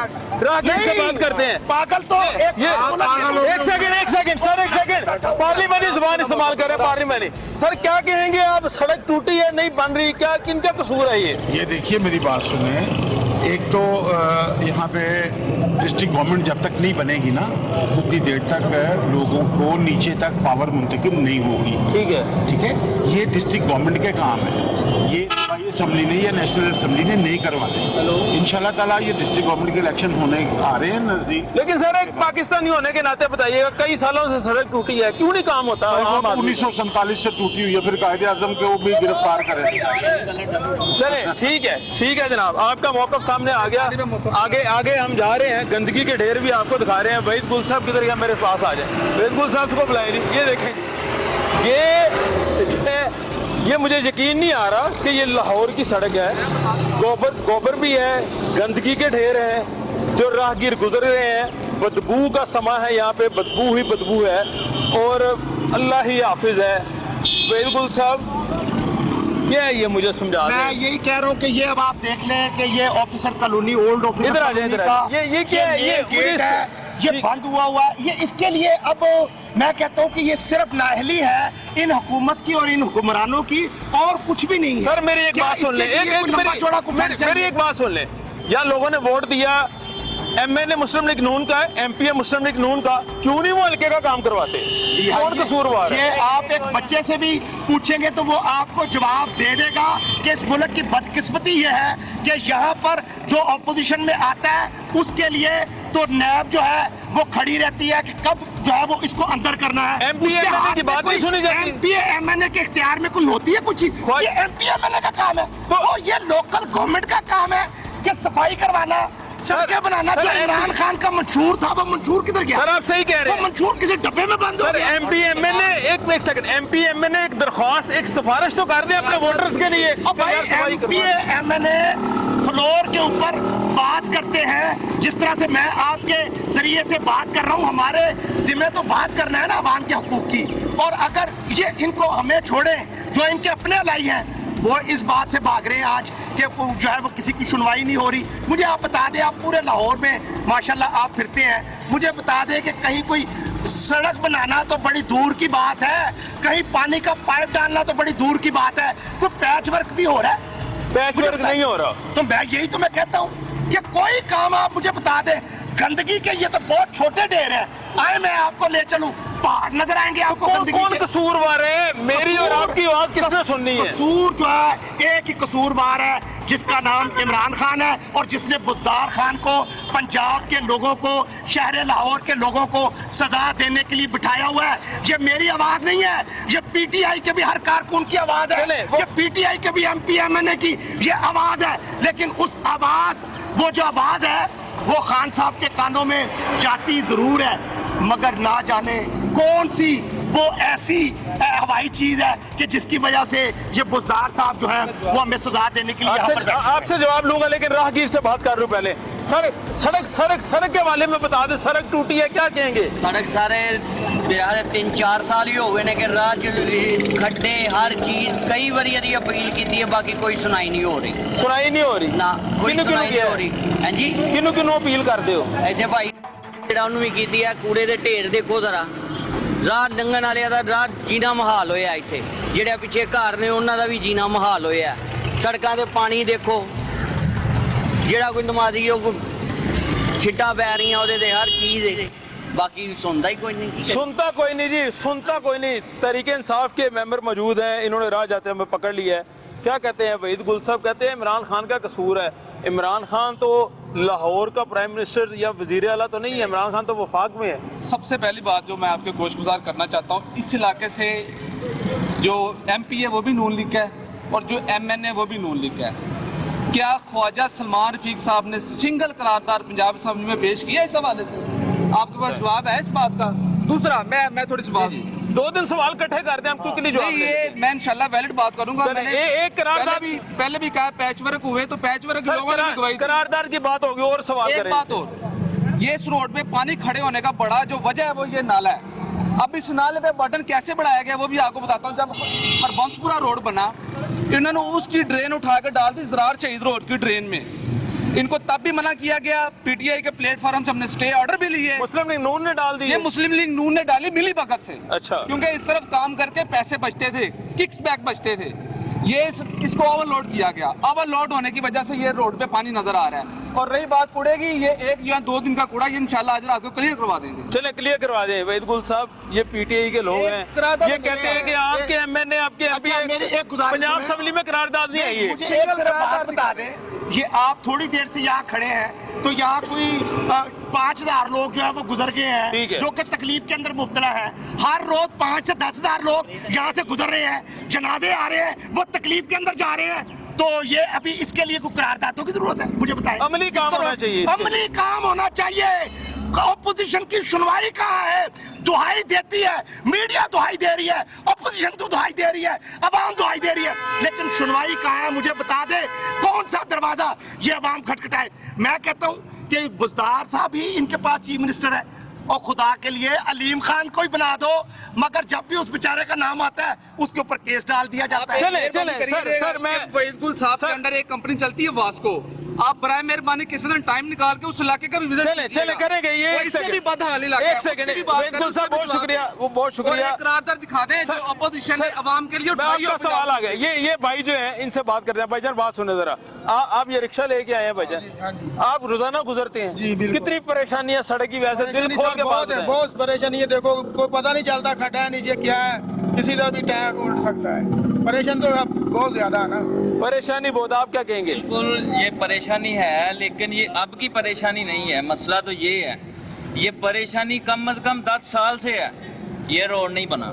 बात करते हैं। पागल तो एक एक सेकंड सर, एक सेकंड, पार्लियामेंटी जुबान इस्तेमाल कर रहे हैं, पार्लियामेंटी। सर क्या कहेंगे आप, सड़क टूटी है, नहीं बन रही, क्या किनका कसूर है ये देखिए मेरी बात सुने, एक तो यहाँ पे डिस्ट्रिक्ट गवर्नमेंट जब तक नहीं बनेगी ना उतनी देर तक लोगों को नीचे तक पावर मुंतकिल नहीं होगी। ठीक है, ये डिस्ट्रिक्ट गवर्नमेंट के काम है, ये असेंबली ने या नेशनल असेंबली ने नहीं करवाने। इंशाल्लाह ताला ये डिस्ट्रिक्ट गवर्नमेंट के इलेक्शन होने आ रहे हैं नजदीक। लेकिन सर एक पाकिस्तानी होने के नाते बताइएगा, कई सालों से सड़क टूटी है, क्यों नहीं काम होता? 1947 से टूटी हुई है, फिर कायदे आजम को भी गिरफ्तार करें। चले ठीक है जनाब, आपका मौक़िफ़ सामने आ गया। आगे हम जा रहे हैं, गंदगी के ढेर भी आपको दिखा रहे हैं। वहीद गुल साहब किधर गया, मेरे पास आ जाए। वहीद गुल साहब को बुलाए नहीं, ये देखें, ये मुझे यकीन नहीं आ रहा कि ये लाहौर की सड़क है। गोबर भी है, गंदगी के ढेर हैं, जो राहगीर गुजर रहे हैं, बदबू का समा है, यहाँ पे बदबू ही बदबू है, और अल्लाह ही हाफिज है। वहीद गुल साहब क्या है ये मुझे समझा दें। मैं यही कह रहा हूँ कि ये अब आप देख लें कि ये ऑफिसर कॉलोनी, ओल्ड ऑफिसर इधर आ जाए, इधर आ जाए। ये क्या है, ये गेट है, ये बंद हुआ है। ये इसके लिए अब मैं कहता हूँ कि ये सिर्फ नाअहली है इन हुकूमत की और इन हुक्मरानों की, और कुछ भी नहीं है। सर मेरी एक बात सुन ले, मेरी एक बात सुन ले, यहाँ लोगों ने वोट दिया, MNA मुस्लिम लीग नून का है, MP मुस्लिम लीग नून का, क्यों नहीं वो हल्के का काम करवाते? कौन कसूरवार है? ये आप एक बच्चे से भी पूछेंगे तो वो आपको जवाब दे देगा कि इस मुल्क की बदकिस्मती ये है कि यहाँ पर जो ऑपोजिशन में आता है उसके लिए तो नैब जो है वो खड़ी रहती है कि कब जो है वो इसको अंदर करना है। MPA की बात नहीं सुनी जाती। MPA MNA के इख्तियार में कोई होती है कुछ चीज? ये MPA MNA का काम है, तो ये लोकल गवर्नमेंट का काम है कि सफाई करवाना, सड़कें बनाना। जो इमरान खान का मंशूर था वो मंशूर किधर गया? सर आप सही कह रहे हैं, वो मंशूर किसी डब्बे में बंद हो गया। MP MNA एक सेकंड, MP MNA एक दरख्वास्त, एक सिफारिश तो कर दे अपने वोटर्स के लिए। MPA MNA फ्लोर के ऊपर बात करते हैं, जिस तरह से मैं आपके जरिए से बात कर रहा हूँ, हमारे जिम्मे तो बात करना है ना अवाम के हकूक की। और अगर ये इनको हमें छोड़े, जो इनके अपने अलाई हैं, वो इस बात से भाग रहे हैं आज कि जो है वो किसी की सुनवाई नहीं हो रही। मुझे आप बता दें, आप पूरे लाहौर में माशाल्लाह आप फिरते हैं, मुझे बता दें कि कहीं कोई सड़क बनाना तो बड़ी दूर की बात है, कहीं पानी का पाइप डालना तो बड़ी दूर की बात है, कोई पैच वर्क भी हो रहा है? पैच वर्क नहीं हो रहा। तो मैं यही तो मैं कहता हूँ कि कोई काम आप मुझे बता दें। गंदगी के ये तो बहुत छोटे ढेर है, आए मैं आपको ले चलूं, पहाड़ नजर आएंगे आपको। कौन कसूरवार है? मेरी और आपकी आवाज किसने सुननी है? कसूर जो है एक ही कसूरवार है, जिसका नाम इमरान खान है, और जिसने बुज़दार खान को, पंजाब के लोगों को, शहर लाहौर के लोगों को सजा देने के लिए बिठाया हुआ है। ये मेरी आवाज नहीं है, ये PTI के भी हर कारकुन की आवाज है, ये PTI के भी MP MNA की ये आवाज है। लेकिन उस आवाज, वो जो आवाज है वो खान साहब के कानों में जाती जरूर है, मगर ना जाने कौन सी वो ऐसी हवाई चीज है कि जिसकी वजह से ये बुज़दार साहब जो है वो हमें सजा देने के लिए यहाँ पर बैठे हैं। आपसे जवाब लूंगा, लेकिन राहगीर से बात कर रहा हूँ पहले। सड़क के वाले में बता दे, सड़क टूटी है, क्या कहेंगे? सड़क सारे 3-4 साल ही हो गए ने कि राह खड्डे हर चीज कई बारी यदि अपील की है, बाकी कोई सुनाई नहीं हो रही। सुनाई नहीं हो रही ना, कोई सुनाई नहीं हो रही। हाँ जी, किनू अपील करते हो? ऐसे भाई ਜਿਹੜਾ ਉਹਨੂੰ ਵੀ ਕੀਤੀ ਹੈ, ਕੂੜੇ ਦੇ ਢੇਰ ਦੇਖੋ ਜ਼ਰਾ, ਰਾਹ ਲੰਘਣ ਵਾਲਿਆਂ ਦਾ ਰਾਹ ਜੀਣਾ ਮੁਹਾਲ ਹੋਇਆ ਇੱਥੇ, ਜਿਹੜੇ ਪਿੱਛੇ ਘਰ ਨੇ ਉਹਨਾਂ ਦਾ ਵੀ ਜੀਣਾ ਮੁਹਾਲ ਹੋਇਆ। ਸੜਕਾਂ ਤੇ ਪਾਣੀ ਦੇਖੋ, ਜਿਹੜਾ ਕੋਈ ਨਮਾਜ਼ੀ ਉਹ ਛਿੱਟਾਂ ਪੈ ਰਹੀਆਂ ਉਹਦੇ ਤੇ, ਹਰ ਚੀਜ਼ ਹੈ, बाकी सुनता ही कोई नहीं। सुनता कोई नहीं जी, सुनता कोई नहीं। तहरीक इंसाफ के मेंबर मौजूद हैं, इन्होंने राह जाते हुए पकड़ लिया है। क्या कहते हैं वहीद गुल साहब? कहते हैं इमरान खान का कसूर है। इमरान खान तो लाहौर का प्राइम मिनिस्टर या वजीर आला तो नहीं है, इमरान खान तो वफाक में है। सबसे पहली बात जो मैं आपके गोशगुजार करना चाहता हूँ, इस इलाके से जो MP है वो भी नून लीग का है और जो MNA वो भी नून लीग का है। क्या ख्वाजा सलमान रफीक साहब ने सिंगल करारदार पंजाब असेंबली में पेश किया इस हवाले से? आपके पास जवाब है इस बात का? दूसरा मैं थोड़ी सी बात 2 दिन सवाल इकट्ठे कर दें, हम क्यों नहीं जवाब नहीं, दे ये देते? मैं इंशाल्लाह वैलिड बात करूंगा। चलें, मैंने एक करारदाद पहले भी कहा पैच वर्क हुए तो पैच वर्क सर, लोगों ने भी गवाही दी। करारदार की बात होगी और सवाल एक करें बात और, ये इस रोड पे पानी खड़े होने का बड़ा जो वजह है वो ये नाला है। अब इस नाले पे बटन कैसे बढ़ाया गया वो भी आपको बताता हूँ। जब हरबंसपुरा रोड बना, इन्होंने उसकी ड्रेन उठा कर डाल दी ज़रार शहीद रोड की ड्रेन में। इनको तब भी मना किया गया, पीटीआई के प्लेटफॉर्म से हमने स्टे ऑर्डर भी लिए। मुस्लिम लीग नून ने डाल दी, ये मुस्लिम लीग नून ने डाली मिली भगत से। अच्छा, क्योंकि इस तरफ काम करके पैसे बचते थे, किक्स बैक बचते थे। ये इसको ओवरलोड किया गया। ओवरलोड होने की वजह से ये रोड पे पानी नजर आ रहा है। और रही बात कूड़े की, ये 1 या 2 दिन का कूड़ा ये इंशाल्लाह आज रात को क्लियर करवा देंगे। चले क्लियर करवा दें। वहीद गुल साहब, ये पीटीआई के लोग हैं, ये कहते हैं कि आपके एमएनए आपके एमपी पंजाब असेंबली में करारदाद नहीं आई है। मुझे एक सिर्फ बात बता दें, ये आप थोड़ी देर से यहाँ खड़े हैं तो यहाँ कोई 5000 लोग जो है वो गुजर गए हैं, जो कि तकलीफ के अंदर मुब्तला है। हर रोज 5 से 10,000 लोग यहाँ से गुजर रहे हैं, जनाजे आ रहे हैं, वो तकलीफ के अंदर जा रहे हैं। तो ये अभी इसके लिए कोई करारदादों की जरूरत है? मुझे बताएं। अमली काम होना चाहिए, अमली काम होना चाहिए। ऑपोजिशन की सुनवाई कहाँ है? दुहाई देती है, मीडिया दुहाई दे रही है, ऑपोजिशन तो दुहाई दे रही है, अवाम दुहाई दे रही है, लेकिन सुनवाई कहाँ है? मुझे बता दे कौन सा दरवाजा ये अवाम खटखटाए। मैं कहता हूँ कि बुज़दार साहब ही इनके पास चीफ मिनिस्टर है, और खुदा के लिए अलीम खान को ही बना दो, मगर जब भी उस बेचारे का नाम आता है उसके ऊपर केस डाल दिया जाता है। चले सर, मैं वहीद गुल साहब के अंडर एक कंपनी चलती है वास्को, आप बराए मेहरबानी किसी दिन टाइम निकाल के उस इलाके का भी विजिट चले करेंगे। ये एक सेकंड वहीद गुल साहब, बहुत शुक्रिया, वो बहुत शुक्रिया। करारदाद दिखा दें जो अपोजिशन है अवाम के लिए। आपका सवाल आ गया, ये भाई जो है इनसे बात करते हैं। भाईजान बात सुने जरा, आप ये रिक्शा लेके आए हैं भाईजान, आप रोजाना गुजरते हैं, कितनी परेशानियां सड़क की वजह से? दिल खोल के बात है। बहुत परेशानी है, देखो कोई पता नहीं चलता खड्डा है नीचे क्या है, किसी तरह भी टायर उल्ट सकता है। परेशान तो बहुत ज्यादा है ना, परेशानी बहुत। आप क्या कहेंगे? बिल्कुल ये परेशानी है, लेकिन ये अब की परेशानी नहीं है। मसला तो ये है, ये परेशानी कम से कम 10 साल से है। ये रोड नहीं बना,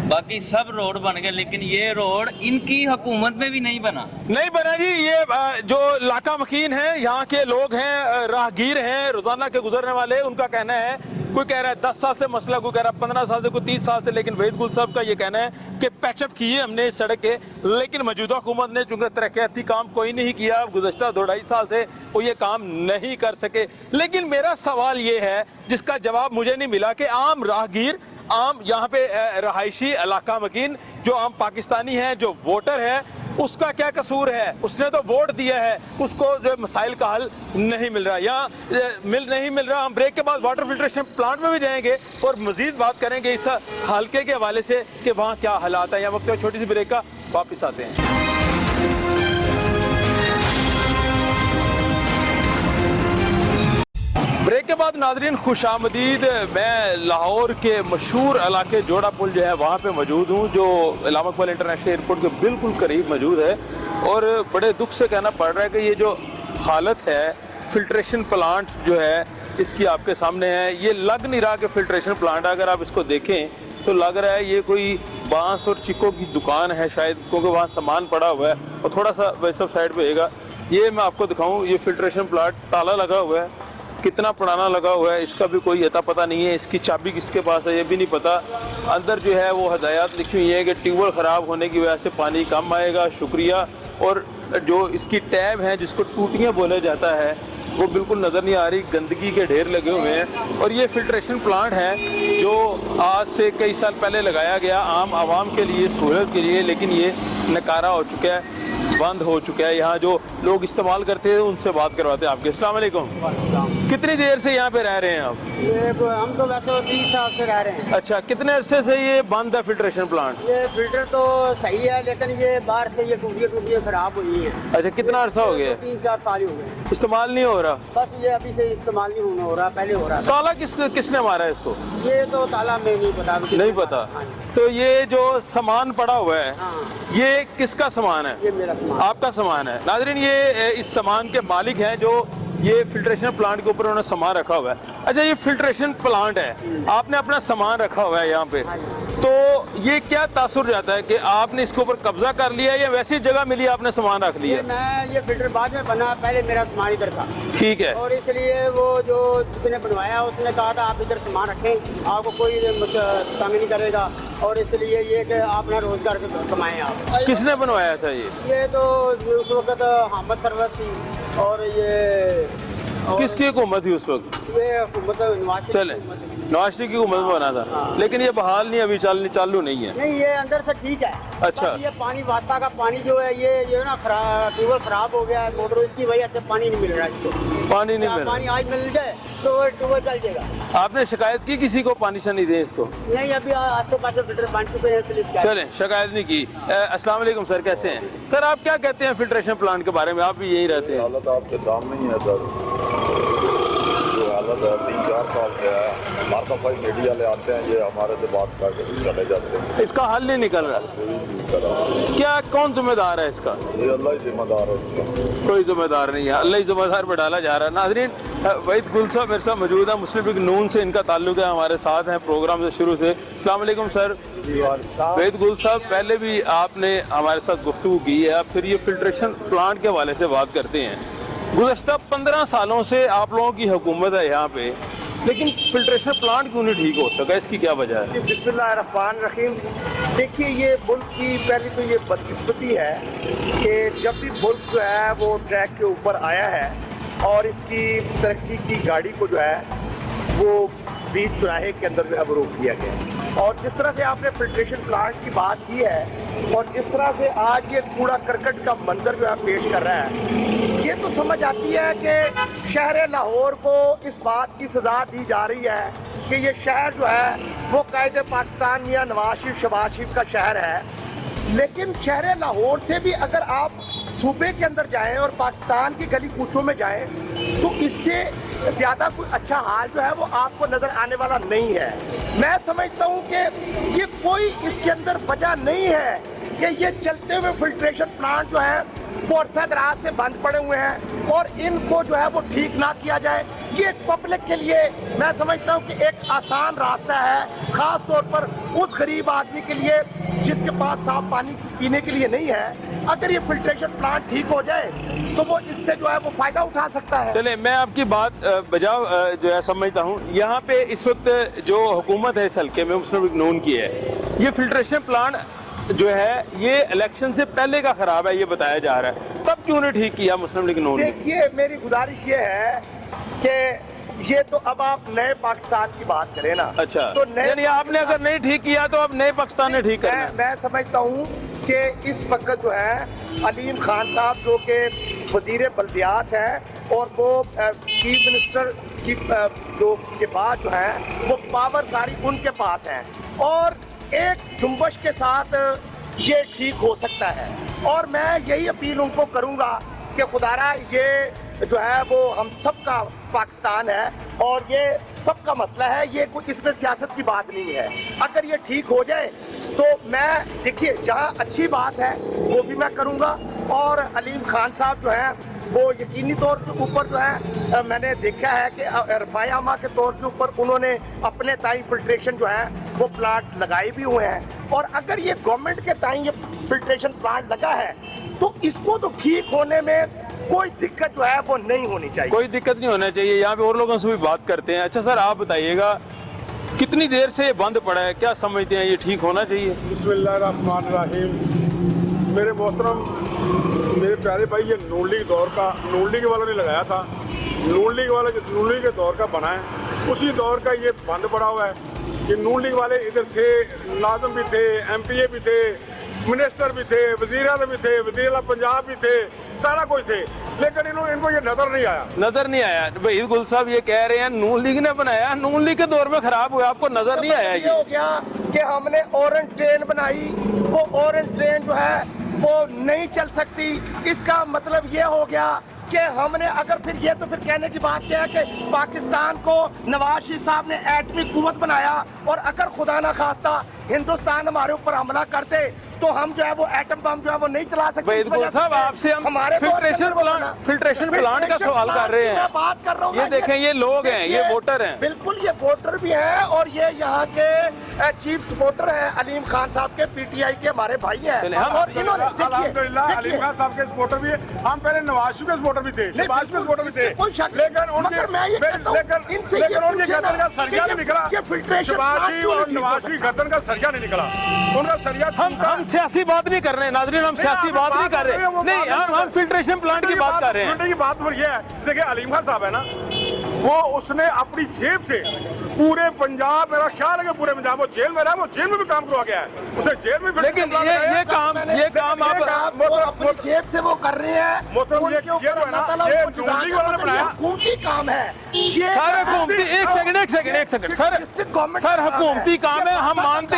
बाकी सब रोड बन गए, लेकिन ये रोड इनकी हुकूमत में भी नहीं बना जी। ये जो लाका मकीन है, यहाँ के लोग हैं, राहगीर हैं, रोजाना के गुजरने वाले, उनका कहना है, कोई कह रहा है 10 साल से मसला, कोई कह रहा है 15 साल से, कोई 30 साल से, लेकिन वहीद गुल साहब का ये कहना है कि पैचअप किए हमने इस सड़क के, लेकिन मौजूदा हुकूमत ने चूंकि तरक्याती काम कोई नहीं किया, गुज़श्ता 2-2.5 साल से वो ये काम नहीं कर सके। लेकिन मेरा सवाल ये है जिसका जवाब मुझे नहीं मिला कि आम राहगीर, आम यहाँ पे रहायशी इलाका मकीन जो आम पाकिस्तानी है, जो वोटर है, उसका क्या कसूर है? उसने तो वोट दिया है, उसको जो मसाइल का हल नहीं मिल रहा या नहीं मिल रहा। हम ब्रेक के बाद वाटर फिल्ट्रेशन प्लांट में भी जाएंगे और मजीद बात करेंगे इस हल्के के हवाले से कि वहाँ क्या हालात है। यहाँ वक्त छोटी सी ब्रेक का, वापस आते हैं। ब्रेक के बाद नाजरीन खुशामदीद, मैं लाहौर के मशहूर इलाके जोड़ा पुल जो है वहाँ पे मौजूद हूँ, जो इलामा इकबाल इंटरनेशनल एयरपोर्ट के बिल्कुल करीब मौजूद है। और बड़े दुख से कहना पड़ रहा है कि ये जो हालत है, फिल्ट्रेशन प्लांट जो है इसकी आपके सामने है। ये लग नहीं रहा कि फिल्ट्रेशन प्लांट, अगर आप इसको देखें तो लग रहा है ये कोई बांस और चिक्कों की दुकान है शायद, क्योंकि वहाँ सामान पड़ा हुआ है। और थोड़ा सा वैसे साइड पे होगा, ये मैं आपको दिखाऊँ, ये फिल्ट्रेशन प्लांट ताला लगा हुआ है, कितना पुराना लगा हुआ है इसका भी कोई अता पता नहीं है। इसकी चाबी किसके पास है ये भी नहीं पता। अंदर जो है वो हदायत लिखी हुई है कि ट्यूबवेल ख़राब होने की वजह से पानी कम आएगा, शुक्रिया। और जो इसकी टैब है जिसको टूटियाँ बोला जाता है वो बिल्कुल नज़र नहीं आ रही, गंदगी के ढेर लगे हुए हैं। और ये फिल्ट्रेशन प्लांट है जो आज से कई साल पहले लगाया गया आम आवाम के लिए, सहूलत के लिए, लेकिन ये नकारा हो चुका है, बंद हो चुका है। यहाँ जो लोग इस्तेमाल करते हैं उनसे बात करवाते हैं आपके। अस्सलाम वालेकुम, कितनी देर से यहाँ पे रह रहे हैं आप? हम तो वैसे 30 साल से रह रहे हैं। अच्छा, कितने अरसे से ये बंद है फिल्ट्रेशन प्लांट? ये फिल्टर तो सही है, लेकिन ये बाहर से ये टूटियाँ खराब हुई है। अच्छा, कितना अरसा हो गया? 3-4 साल हो गए, इस्तेमाल नहीं हो रहा। बस ये अभी से इस्तेमाल नहीं हो रहा, पहले हो रहा था। ताला किसने मारा है इसको? ये तो ताला में नहीं पता, नहीं पता। तो ये जो सामान पड़ा हुआ है, ये किसका सामान है? ये मेरा सामान, आपका सामान है। नाज़रीन, ये इस सामान के मालिक हैं जो ये फिल्ट्रेशन प्लांट के ऊपर उन्होंने सामान रखा हुआ है। अच्छा, ये फिल्ट्रेशन प्लांट है, आपने अपना सामान रखा हुआ है यहाँ पे, तो ये क्या तासुर जाता है कि आपने इसके ऊपर कब्जा कर लिया या वैसी जगह मिली आपने सामान रख लिया? ये फिल्टर बाद में बना, पहले मेरा सामान इधर था। ठीक है। और इसलिए वो जो जिसने बनवाया उसने कहा था आप इधर सामान रखें, आपको कोई तंग नहीं करेगा, और इसलिए ये कि आप अपना रोजगार कमाएं आप। किसने बनवाया था ये तो उस वक्त हामद सरवर थी, और ये किसकी हुकूमत थी उस वक्त? ये हुकूमत नवाज चले नवाज शरीफ की हुकूमत बना था, लेकिन ये बहाल नहीं, अभी चालू नहीं है। नहीं, ये अंदर से ठीक है। अच्छा। ये पानी वासा का पानी जो है ये ना ट्यूबवेल खराब हो गया है, मोटर, इसकी वजह से पानी नहीं मिल रहा है इसको। पानी नहीं मिल रहा। पानी आज मिल जाए तो ट्यूबवेल चल जाएगा। आपने शिकायत की किसी को पानी शानी दे इसको? नहीं, अभी आस पास फिल्टर बन चुके हैं इसलिए। चलें, शिकायत नहीं की। अस्सलाम वालेकुम सर, कैसे हैं सर? आप क्या कहते हैं फिल्ट्रेशन प्लांट के बारे में? आप भी यही रहते हैं। हालत आपके सामने ही है सर, जो हालत है 3-4 साल से है। हमारे पास भाई मीडिया ले आते हैं, ये हमारे से बात करके चले जाते हैं। इसका हल नहीं निकल रहा। क्या कौन जिम्मेदार है इसका? ये अल्लाह ही जिम्मेदार है इसका, कोई जिम्मेदार नहीं है, अल्लाह ही जिम्मेदार पर डाला जा रहा है। नाज़रीन, वहीद गुल साहब मेरे साथ मौजूद है, मुस्लिम लीग नून से इनका ताल्लुक है, हमारे साथ हैं प्रोग्राम से शुरू से। अस्सलाम वालेकुम सर। वहीद गुल साहब, पहले भी आपने हमारे साथ गुफ्तगू की है, फिर ये फिल्ट्रेशन प्लांट के हवाले से बात करते हैं। गुज़श्ता 15 सालों से आप लोगों की हुकूमत है यहाँ पे, लेकिन फिल्ट्रेशन प्लांट क्यों नहीं ठीक हो सका? इसकी क्या वजह है? बिस्मिल्लाहिर्रहमानिर्रहीम। देखिए, ये मुल्क की पहली तो ये बदकिस्मती है कि जब भी मुल्क जो है वो ट्रैक के ऊपर आया है और इसकी तरक्की की गाड़ी को जो है वो बीच चौराहे के अंदर जो है वो रोक दिया गया। और जिस तरह से आपने फिल्ट्रेशन प्लांट की बात की है और जिस तरह से आज ये कूड़ा करकट का मंजर जो है पेश कर रहा है, ये तो समझ आती है कि शहर लाहौर को इस बात की सज़ा दी जा रही है कि ये शहर जो है वो कायदे पाकिस्तान मियां नवाज शरीफ शहबाज शरीफ का शहर है। लेकिन शहर लाहौर से भी अगर आप सूबे के अंदर जाएं और पाकिस्तान की गली कूचों में जाएं तो इससे ज़्यादा कोई अच्छा हाल जो है वो आपको नज़र आने वाला नहीं है। मैं समझता हूँ कि ये कोई इसके अंदर वजह नहीं है कि ये चलते हुए फिल्ट्रेशन प्लांट जो है वो अरसा दराज से बंद पड़े हुए हैं और इनको जो है वो ठीक ना किया जाए। ये पब्लिक के लिए मैं समझता हूँ कि एक आसान रास्ता है, ख़ास तौर पर उस गरीब आदमी के लिए जिसके पास साफ पानी पीने के लिए नहीं है। अगर ये फिल्ट्रेशन प्लांट ठीक हो जाए तो वो इससे जो है वो फ़ायदा उठा सकता है। चले, मैं आपकी बात बजाव जो है समझता हूँ। यहाँ पे इस वक्त जो हुकूमत है इस हल्के में मुस्लिम लीग नून की है, ये फिल्ट्रेशन प्लांट जो है ये इलेक्शन से पहले का खराब है, ये बताया जा रहा है, तब क्यों नहीं ठीक किया मुस्लिम लीग नून? देखिए, मेरी गुजारिश ये है कि ये तो अब आप नए पाकिस्तान की बात करें ना। अच्छा, तो यानी आपने अगर नहीं ठीक किया तो अब नए पाकिस्तान ने ठीक करना है। मैं समझता हूँ कि इस वक्त जो है अलीम खान साहब जो कि वजीर बल्दियात हैं और वो चीफ मिनिस्टर की जो के बाद जो है वो पावर सारी उनके पास है और एक जुम्बश के साथ ये ठीक हो सकता है। और मैं यही अपील उनको करूँगा कि खुदारा ये जो है वो हम सबका पाकिस्तान है और ये सबका मसला है, ये कोई इसमें सियासत की बात नहीं है। अगर ये ठीक हो जाए तो मैं, देखिए, जहाँ अच्छी बात है वो भी मैं करूँगा। और अलीम खान साहब जो हैं वो यकीनी तौर के ऊपर जो है मैंने देखा है कि रफ़ायामा के तौर के ऊपर उन्होंने अपने ताई फिल्ट्रेशन जो है वो प्लांट लगाए भी हुए हैं। और अगर ये गवर्नमेंट के ताई ये फिल्ट्रेशन प्लांट लगा है तो इसको तो ठीक होने में कोई दिक्कत जो है वो नहीं होनी चाहिए। कोई दिक्कत नहीं होना चाहिए। यहाँ पे और लोगों से भी बात करते हैं। अच्छा सर, आप बताइएगा कितनी देर से ये बंद पड़ा है, क्या समझते हैं ये ठीक होना चाहिए? बिस्मिल्लाहिर्रहमानिर्रहीम। मेरे मोहतरम, मेरे प्यारे भाई, ये नून लीग दौर का, नून लीग वालों ने लगाया था, नून लीग वाला जो नून लीग के दौर का बना है उसी दौर का ये बंद पड़ा हुआ है। ये नून लीग वाले इधर थे, नाज़िम भी थे, MPA भी थे, मिनिस्टर भी थे, वज़ीर आज़म भी थे, वज़ीर आला पंजाब भी थे, सारा कोई थे, लेकिन इनको ये नजर नहीं आया। नजर नहीं आया। वहीद गुल साहब ये कह रहे हैं नून लीग ने बनाया, नून लीग के दौर में खराब हुआ, आपको नजर नहीं आया? ये हो गया कि हमने ऑरेंज ट्रेन बनाई, वो ऑरेंज ट्रेन जो है वो नहीं चल सकती। इसका मतलब ये हो गया कि हमने अगर फिर ये तो फिर कहने की बात क्या है कि पाकिस्तान को नवाज शरीफ साहब ने एटमी कुव्वत बनाया और अगर खुदा ना खास्ता हिंदुस्तान हमारे ऊपर हमला करते तो हम जो है वो एटम बम जो है वो नहीं चला सकते। इस वजह से साहब आपसे हम हमारे फिल्ट्रेशन प्लांट का सवाल कर रहे हैं। बात कर रहा हूँ, ये देखें, ये लोग हैं, ये वोटर हैं। बिल्कुल, ये वोटर भी हैं और ये यहाँ के चीफ सपोर्टर हैं अलीम खान साहब के, पीटीआई के हमारे भाई हैं। और इन्होंने अल्हम्दुलिल्लाह अलीम खान साहब के सपोर्टर भी है। हम पहले नवाज शरीफ के सपोर्टर भी थे, शहबाज के सपोर्टर भी थे, लेकिन उनके गर्दन का सरिया नहीं निकला। शहबाज और नवाज शरीफ गर्दन का सरिया नहीं निकला, उनका सरिया। हम सियासी बात नहीं कर रहे हैं नाज़रीन, हम सियासी बात नहीं कर रहे, नहीं, हम फिल्ट्रेशन प्लांट की बात कर रहे हैं। की बात पर यह है, देखिए अलीम खान साहब है ना, वो उसने अपनी जेब से पूरे पंजाब, मेरा ख्याल है कि पूरे पंजाब, वो जेल में रहा, वो जेल में भी काम करवा गया है, उसे जेल में भी। लेकिन ये काम आप अपनी जेब से वो कर रहे हैं। ये नून लीग वालों ने बनाया, हुकूमती काम है सर, हुकूमती। एक सेकंड सर, हुकूमती काम है, हम मानते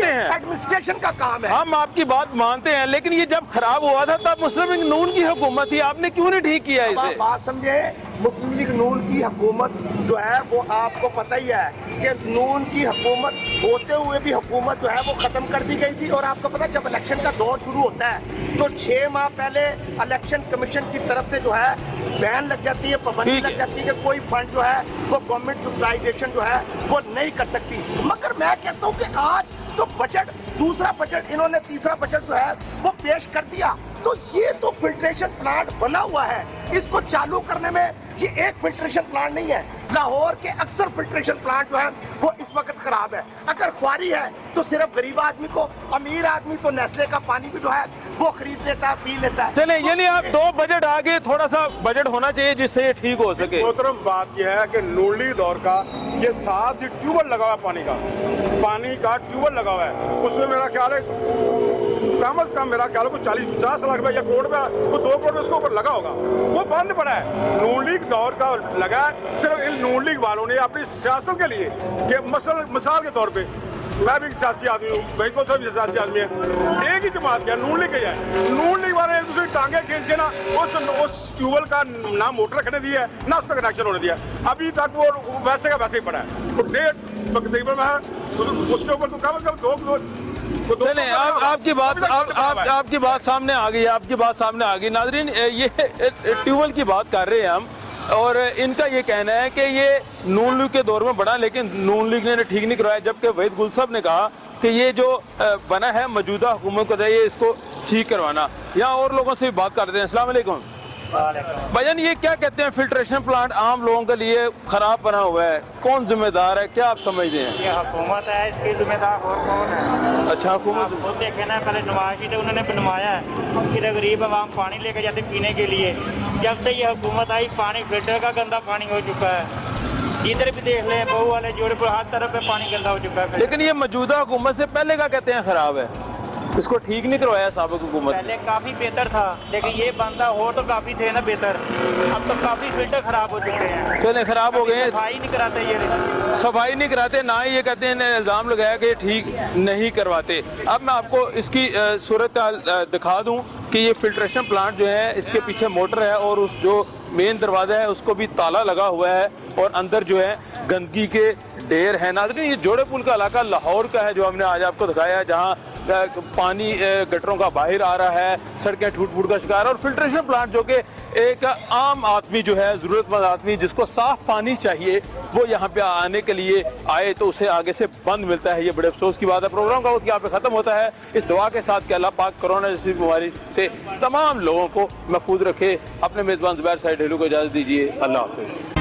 हैं एडमिनिस्ट्रेशन का काम है, हम आपकी बात मानते हैं, लेकिन ये जब खराब हुआ था तब मुस्लिम लीग नून की हुकूमत थी, आपने क्यों नहीं ठीक किया इसे? बात समझे, मुस्लिम लीग नून की हुकूमत जो है वो आपको पता ही है कि नून की हुकूमत होते हुए भी हुकूमत जो है वो खत्म कर दी गई थी। और आपको पता है जब इलेक्शन का दौर शुरू होता है तो 6 माह पहले इलेक्शन कमीशन की तरफ से जो है बैन लग जाती है, पाबंदी लग जाती है कि कोई फंड जो है वो गवर्नमेंट यूटिलाइजेशन जो है वो नहीं कर सकती। मगर मैं कहता हूँ कि आज तो बजट, दूसरा बजट, इन्होंने तीसरा बजट जो है वो पेश कर दिया, तो ये तो फिल्ट्रेशन प्लांट बना हुआ है, इसको चालू करने में ये एक फिल्ट्रेशन प्लांट नहीं है, लाहौर के अक्सर फिल्ट्रेशन प्लांट जो है वो इस वक्त खराब है। अगर ख्वारी है तो सिर्फ गरीब आदमी को, अमीर आदमी तो नेस्ले का पानी भी जो है वो खरीद लेता है, पी लेता है। चले, यानी आप 2 बजट आगे, थोड़ा सा बजट होना चाहिए जिससे ये ठीक हो सके। मोहतरम, बात यह है कि नून लीग दौर का ये 7 ट्यूबवेल लगा हुआ है, पानी का ट्यूबवेल लगा हुआ है, उसमें मेरा ख्याल है कम से कम, मेरा ख्याल है 40-50 लाख रुपए या करोड़ रुपया, वो 2 करोड़ रुपए उसके ऊपर लगा होगा, वो बंद पड़ा है। नून लीग दौर का लगा है, सिर्फ इन नून लीग वालों ने अपनी सियासत के लिए, ये मिसाल के तौर पे, मैं भी सियासी आदमी हूँ, भाई साहब भी सियासी आदमी है, एक ही जमात क्या नून लीग है, नून लीग वाले एक दूसरे टांगे खींच के ना उस ट्यूबवेल का ना मोटर रखने दी है, ना उसका कनेक्शन होने दिया, अभी तक वो वैसे का वैसे ही पड़ा है। तो तकरीबन है उसके ऊपर तो कम से कम चले, आपकी बात सामने आ गई, नाजरीन, ये ट्यूबवेल की बात कर रहे हैं हम, और इनका ये कहना है कि ये नून लीग के दौर में बना, लेकिन नून लीग ने ठीक नहीं करवाया, जबकि वहीद गुल साहब ने कहा कि ये जो बना है मौजूदा हुकूमत को चाहिए इसको ठीक करवाना। यहाँ और लोगों से भी बात करते हैं। अस्सलाम वालेकुम भाईजान, ये क्या कहते हैं, फिल्ट्रेशन प्लांट आम लोगों के लिए खराब बना हुआ है, कौन जिम्मेदार है, क्या आप समझते हैं? ये हुकूमत है, इसकी जिम्मेदार और कौन है? अच्छा, हुकूमत खुद देखे ना, पहले नवाज जी थे, उन्होंने बनवाया है कि गरीब आवाम पानी लेकर जाते पीने के लिए। जब से ये हुकूमत आई, पानी फिल्टर का गंदा पानी हो चुका है, इधर भी देख लें, बहू वाले जोड़े पर हर तरफ पे पानी गंदा हो चुका है। लेकिन ये मौजूदा हुकूमत से पहले का कहते हैं खराब है, इसको ठीक नहीं करवाया साबिक हुकूमत। पहले काफी बेहतर था, लेकिन ये बंदा हो तो काफी थे ना बेहतर, अब तो काफी फिल्टर खराब हो चुके हैं। चले, खराब हो गए, सफाई नहीं कराते, ये सफाई नहीं कराते, ना ही ये कहते हैं, इल्जाम लगाया कि ठीक नहीं करवाते। अब मैं आपको इसकी सूरत दिखा दूं कि ये फिल्ट्रेशन प्लांट जो है, इसके पीछे मोटर है और उस जो मेन दरवाजा है उसको भी ताला लगा हुआ है, और अंदर जो है गंदगी के ढेर है। नाज़रीन, ये जोड़े पुल का इलाका लाहौर का है जो हमने आज आपको दिखाया है, जहाँ पानी गटरों का बाहर आ रहा है, सड़कें टूट फूट का शिकार, और फिल्ट्रेशन प्लांट जो कि एक आम आदमी जो है, ज़रूरतमंद आदमी जिसको साफ पानी चाहिए, वो यहाँ पे आने के लिए आए तो उसे आगे से बंद मिलता है। ये बड़े अफसोस की बात है। प्रोग्राम का वक्त यहाँ पे ख़त्म होता है, इस दुआ के साथ कि अल्लाह पाक कोरोना जैसी बीमारी से तमाम लोगों को महफूज रखे। अपने मेज़बान ज़ुबैर साहिद ढेलू को इजाज़त दीजिए। अल्लाह हाफ़िज़।